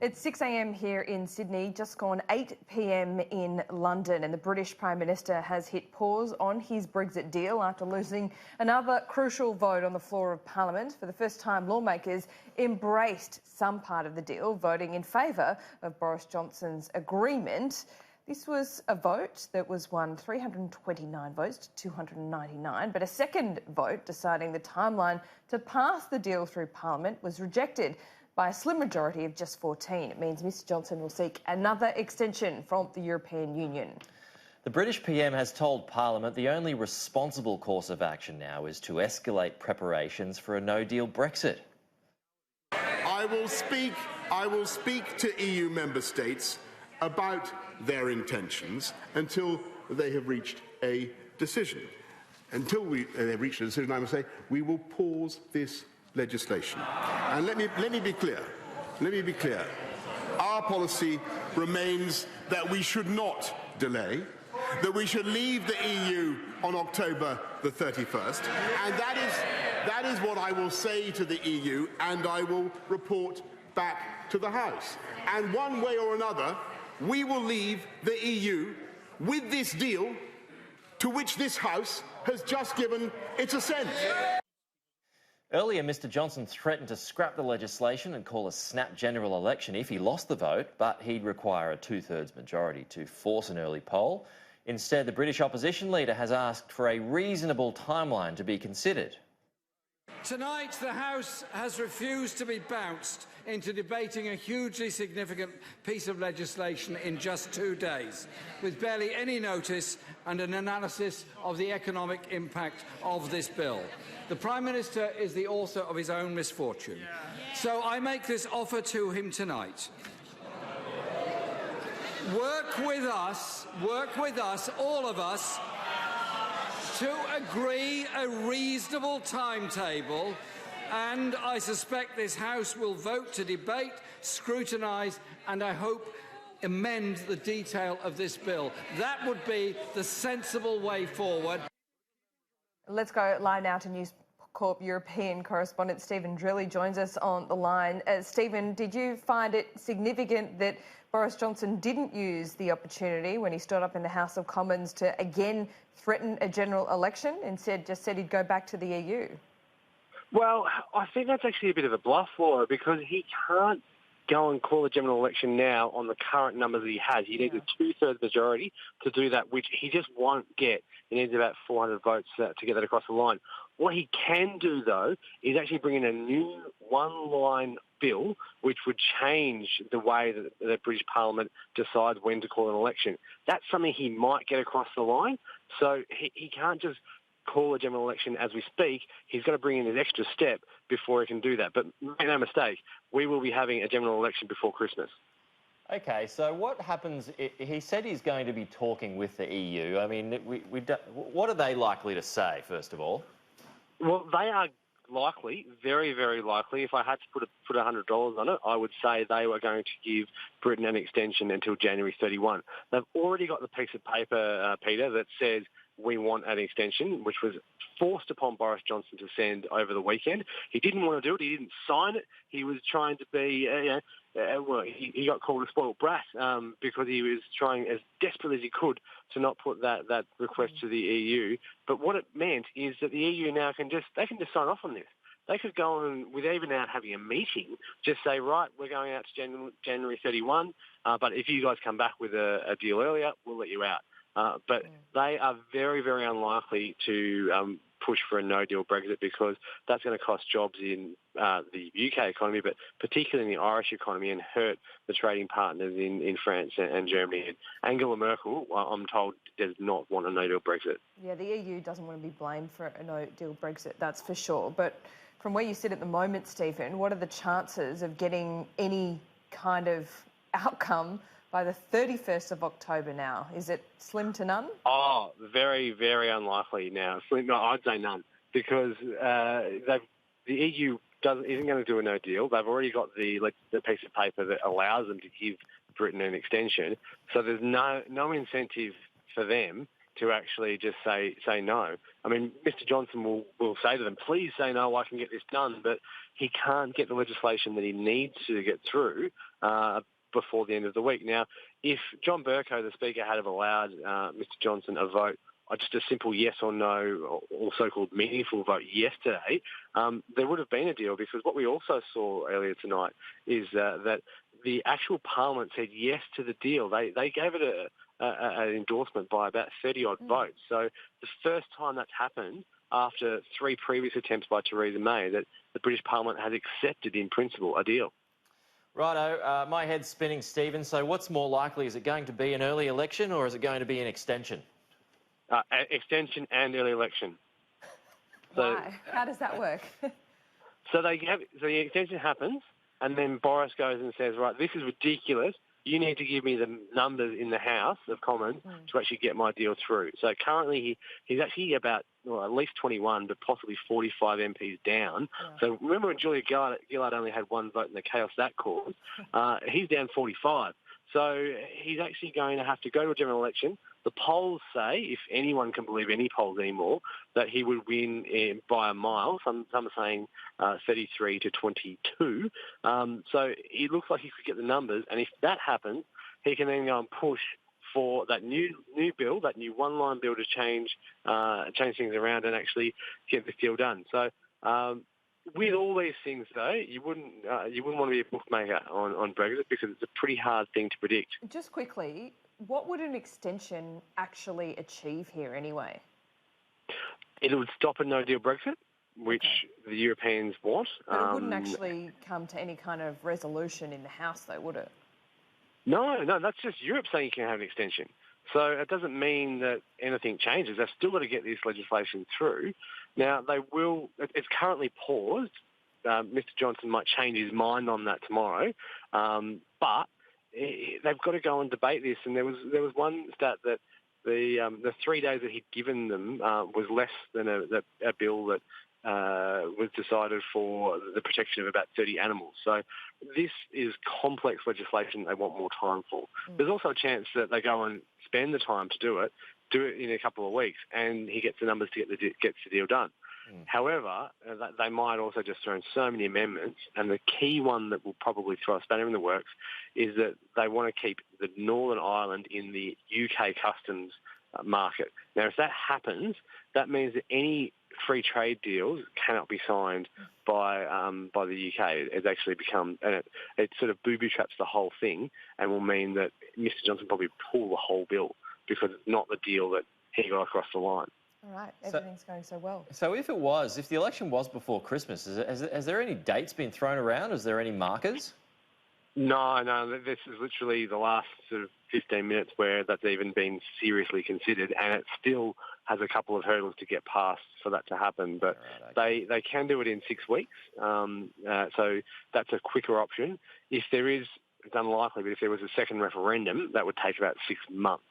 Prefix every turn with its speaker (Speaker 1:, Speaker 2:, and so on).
Speaker 1: It's 6 a.m. here in Sydney, just gone 8 p.m. in London, and the British Prime Minister has hit pause on his Brexit deal after losing another crucial vote on the floor of Parliament. For the first time, lawmakers embraced some part of the deal, voting in favour of Boris Johnson's agreement. This was a vote that was won 329 votes to 299, but a second vote deciding the timeline to pass the deal through Parliament was rejected by a slim majority of just 14. It means Mr Johnson will seek another extension from the European Union.
Speaker 2: The British PM has told Parliament the only responsible course of action now is to escalate preparations for a no-deal Brexit.
Speaker 3: I will speak to EU member states about their intentions until they have reached a decision. Until they've reached a decision, I must say, we will pause this legislation. And let me be clear. Our policy remains that we should not delay, that we should leave the EU on October the 31st, and that is what I will say to the EU, and I will report back to the House. And one way or another, we will leave the EU with this deal to which this House has just given its assent.
Speaker 2: Earlier, Mr Johnson threatened to scrap the legislation and call a snap general election if he lost the vote, but he'd require a two-thirds majority to force an early poll. Instead, the British opposition leader has asked for a reasonable timeline to be considered.
Speaker 4: Tonight, the House has refused to be bounced into debating a hugely significant piece of legislation in just 2 days, with barely any notice and an analysis of the economic impact of this bill. The Prime Minister is the author of his own misfortune. So I make this offer to him tonight. Work with us, all of us, to agree a reasonable timetable, and I suspect this House will vote to debate, scrutinise and, I hope, amend the detail of this bill. That would be the sensible way forward.
Speaker 1: Let's go live now to News Corp European correspondent Stephen Drilly joins us on the line. Stephen, did you find it significant that Boris Johnson didn't use the opportunity when he stood up in the House of Commons to again threaten a general election, instead just said he'd go back to the EU?
Speaker 5: Well, I think that's actually a bit of a bluff, Laura, because he can't go and call a general election now on the current numbers that he has. He needs a two-thirds majority to do that, which he just won't get. He needs about 400 votes to get that across the line. What he can do, though, is actually bring in a new one-line bill which would change the way that the British Parliament decides when to call an election. That's something he might get across the line. So he can't just call a general election as we speak. He's got to bring in his extra step before he can do that. But make no mistake, we will be having a general election before Christmas.
Speaker 2: OK, so what happens? He said he's going to be talking with the EU. I mean, what are they likely to say, first of all?
Speaker 5: Well, they are likely, very, very likely, if I had to put $100 on it, I would say they were going to give Britain an extension until January 31. They've already got the piece of paper, Peter, that says we want an extension, which was forced upon Boris Johnson to send over the weekend. He didn't want to do it. He didn't sign it. He was trying to be, he got called a spoiled brat because he was trying as desperately as he could to not put that request to the EU. But what it meant is that the EU now can just sign off on this. They could go on, without even out having a meeting, just say, right, we're going out to January 31, but if you guys come back with a deal earlier, we'll let you out. But they are very, very unlikely to push for a no-deal Brexit because that's going to cost jobs in the UK economy, but particularly in the Irish economy, and hurt the trading partners in France and Germany. And Angela Merkel, I'm told, does not want a no-deal Brexit.
Speaker 1: Yeah, the EU doesn't want to be blamed for a no-deal Brexit, that's for sure. But from where you sit at the moment, Stephen, what are the chances of getting any kind of outcome by the 31st of October now? Is it slim to none?
Speaker 5: Oh, very, very unlikely now. No, I'd say none, because the EU isn't going to do a no deal. They've already got the piece of paper that allows them to give Britain an extension. So there's no incentive for them to actually just say no. I mean, Mr Johnson will say to them, please say no, I can get this done, but he can't get the legislation that he needs to get through before the end of the week. Now, if John Burko, the Speaker, had have allowed Mr Johnson a vote, just a simple yes or no, or so-called meaningful vote yesterday, there would have been a deal, because what we also saw earlier tonight is that the actual Parliament said yes to the deal. They gave it an endorsement by about 30-odd votes. So the first time that's happened after 3 previous attempts by Theresa May that the British Parliament has accepted in principle a deal.
Speaker 2: Righto, my head's spinning, Stephen. So what's more likely? Is it going to be an early election or is it going to be an extension?
Speaker 5: Extension and early election.
Speaker 1: Why? How does that work?
Speaker 5: So the extension happens, and then Boris goes and says, right, this is ridiculous. You need to give me the numbers in the House of Commons to actually get my deal through. So currently he's actually about at least 21, but possibly 45 MPs down. Yeah. So remember when Julia Gillard only had 1 vote in the chaos that caused? He's down 45. So he's actually going to have to go to a general election. The polls say, if anyone can believe any polls anymore, that he would win by a mile. Some are saying 33 to 22. So it looks like he could get the numbers. And if that happens, he can then go and push for that new bill, that new one-line bill to change things around and actually get this deal done. So with all these things, though, you wouldn't want to be a bookmaker on Brexit, because it's a pretty hard thing to predict.
Speaker 1: Just quickly, what would an extension actually achieve here anyway?
Speaker 5: It would stop a no-deal Brexit, which the Europeans want.
Speaker 1: But it wouldn't actually come to any kind of resolution in the House, though, would it?
Speaker 5: No, that's just Europe saying you can have an extension. So it doesn't mean that anything changes. They've still got to get this legislation through. Now, it's currently paused. Mr Johnson might change his mind on that tomorrow. But they've got to go and debate this. And there was one stat that the 3 days that he'd given them was less than a bill that was decided for the protection of about 30 animals. So this is complex legislation they want more time for. There's also a chance that they go and spend the time to do it in a couple of weeks, and he gets the numbers to gets the deal done. However, they might also just throw in so many amendments, and the key one that will probably throw a spanner in the works is that they want to keep the Northern Ireland in the UK customs market. Now, if that happens, that means that any free trade deals cannot be signed by the UK. It's actually become, and it sort of booby traps the whole thing, and will mean that Mr Johnson probably pull the whole bill, because it's not the deal that he got across the line.
Speaker 1: All right, everything's going so well.
Speaker 2: So if the election was before Christmas, has there any dates been thrown around? Is there any markers?
Speaker 5: No, this is literally the last sort of 15 minutes where that's even been seriously considered, and it still has a couple of hurdles to get past for that to happen. But they can do it in 6 weeks, so that's a quicker option. If there is, it's unlikely, but if there was a second referendum, that would take about 6 months.